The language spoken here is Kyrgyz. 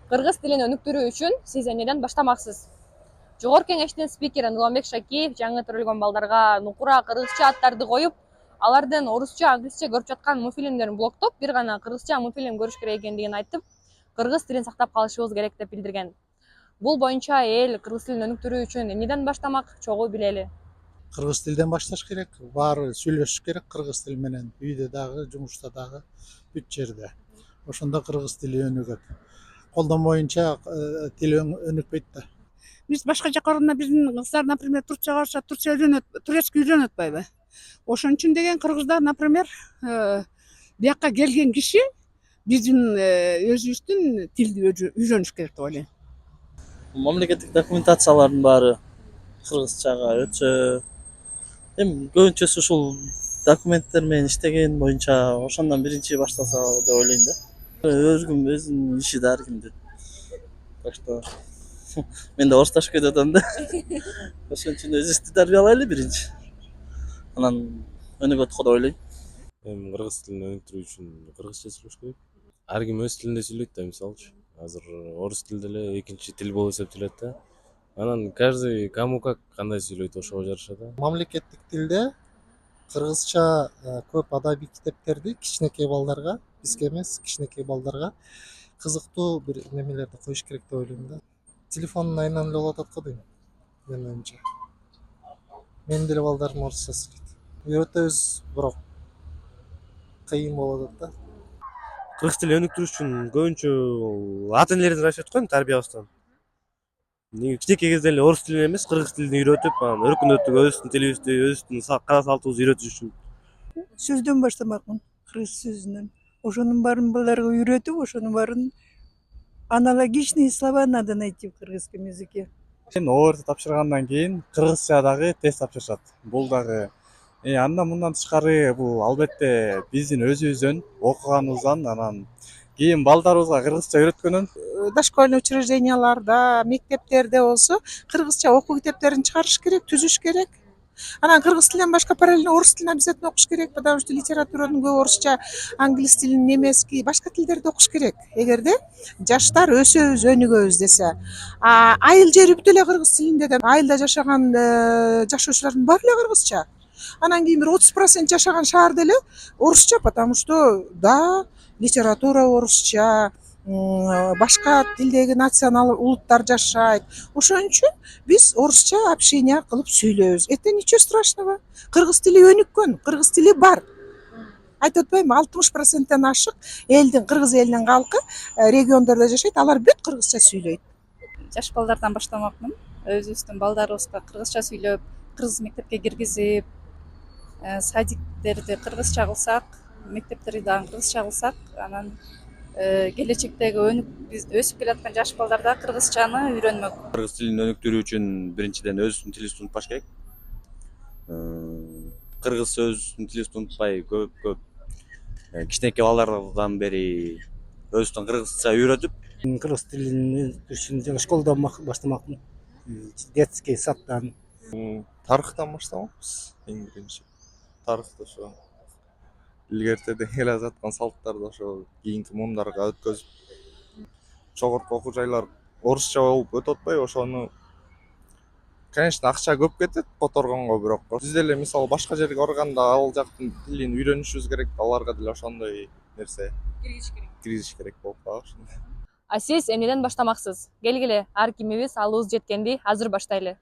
Кыргыз тилин өнүктүрүү үчүн сиз эмнеден баштамаксыз? Жогорку Кеңештин спикери Нурланбек Шакиев жаңы төрөлгөн балдарга нукура кыргызча аттарды коюп, алардын орусча, англисче көрүп жаткан мультфильмдерин блоктоп, бир гана кыргызча мультфильм көрүш керек экендигин айтып, кыргыз тилин сактап калышыбыз керек деп билдирген. Бул боюнча эл кыргыз тилин өнүктүрүү үчүн эмнеден баштамак, чогуу билели. Кыргыз тилден башташ керек. Баары сүйлөшүш керек кыргыз тили менен. Үйдө дагы, жумушта дагы, бүт жерде. Ошондо кыргыз тили өнүгөт. Колдонбоюнча тил өнүкпөйт да. Биз башка жака барганда биздин кыздар, например, турцияга барышат, турция үйрөнөт, турецкий үйрөнөт атпайбы? Ошон үчүн деген кыргыздар, например, бияка келген киши биздин өзүбүздүн тилди үйрөнүш керек деп ойлойм. Мамлекеттик документациялардын баары кыргызчага өтсө, эми көбүнчөсү ушул документтер менен иштеген боюнча ошондон биринчи баштаса деп ойлойм да. Өзүнүн иши да ар кимдин. Так что мен да орусташып кетип атам да. Ошон үчүн өзүбүздү тарбиялайлы биринчи. Анан өнүгөт го деп ойлойм. Эми кыргыз тилин өнүктүрүү үчүн кыргызча сүйлөш керек. Ар ким өз тилинде сүйлөйт да, мисалчы. Азыр орус тил деле экинчи тил болуп эсептелет да. Анан каждый кому как кандай сүйлөйт ошого жараша да. Мамлекеттик тилде кыргызча көп адабий китептерди кичинекей балдарга, бизге эмес, кичинекей балдарга кызыктуу бир немелерди коюш керек деп ойлойм да. Телефондун айынан эле болуп атат го дейм, менин оюмча. Менин деле балдарым орусча сүйлөйт. Үйрөтөбүз, бирок кыйын болуп атат да. Кыргыз тилин өнүктүрүү үчүн көбүнчө ата энелердин аракети го тарбиябыздан. Кичинекей кезде эле орус тилин эмес, кыргыз тилин үйрөтүп, анан өркүндөтүп, өзүбүздүн тилибизди, өзүбүздүн кара салтыбызды үйрөтүш үчүн. Сөздөн баштамакмын, кыргыз сөзүнөн. Ошонун баарын балдарга үйрөтүп, ошонун баарын аналогичные слова надо найти в кыргызском языке. ОРТ тапшыргандан кийин кыргызча дагы тест тапшырышат. Бул дагы андан мындан тышкары бул албетте биздин өзүбүздөн окуганыбыздан, анан кийин балдарыбызга кыргызча үйрөткөндөн Дошкольный учрежденияларда, мектептерде болсо кыргызча окуу китептерин чыгарыш керек, түзүш керек. Анан кыргыз тилинен башка параллельно орус тилин обязательно окуш керек, потому что литературанын көбү орусча, англис тилин, немецкий, башка тилдерди окуш керек. Эгерде жаштар өсөбүз, өнүгөбүз десе. Айыл жери бүт эле кыргыз тилинде да, айылда жашаган жашоочулардын баары эле кыргызча. Анан кийин бир 30% жашаган шаарда эле орусча, потому что да, литература орусча, башка тилдеги национал улуттар жашайт. Ошон үчүн биз орусча общение кылып сүйлөбүз. Это ничего страшного. Кыргыз тили өнүккөн, кыргыз тили бар. Айтып атпаймынбы, 60%-тен ашык элдин, кыргыз элинин калкы региондордо жашайт, алар бүт кыргызча сүйлөйт. Жаш балдардан баштамакмын. Өзүбүздүн балдарыбызга кыргызча сүйлөп, кыргыз мектепке киргизип, садиктерди кыргызча кылсак, мектептерди дагы кыргызча кылсак, анан келечектеги биз өсүп келаткан жаш балдар да кыргызчаны үйрөнмөк. Кыргыз тилин өнүктүрүү үчүн биринчиден өзүбүздүн тилибизди унутпаш керек. Кыргыз өзүбүздүн тилибизди унутпай көп кичинекей балдардан бери өзүбүздүн кыргызча үйрөтүп, кыргыз тилин өнүктүрүш үчүн школдон баштамакмын. Детский садтан. Тарыхтан баштамакпыз эң биринчи. Тарыхты ошо илгертеден келе жаткан салттарды ошо кийинки муундарга өткөзүп, жогорку окуу жайлар орусча болуп өтүп атпайбы, ошону конечно акча көп кетет которгонго, бирок биз деле мисалы башка жерге барганда ал жактын тилин үйрөнүшүбүз керек, аларга деле ошондой нерсе киргизиш керек болуп калат. А сиз эмнеден баштамаксыз? Келгиле, ар кимибиз алыбыз жеткенди азыр баштайлы.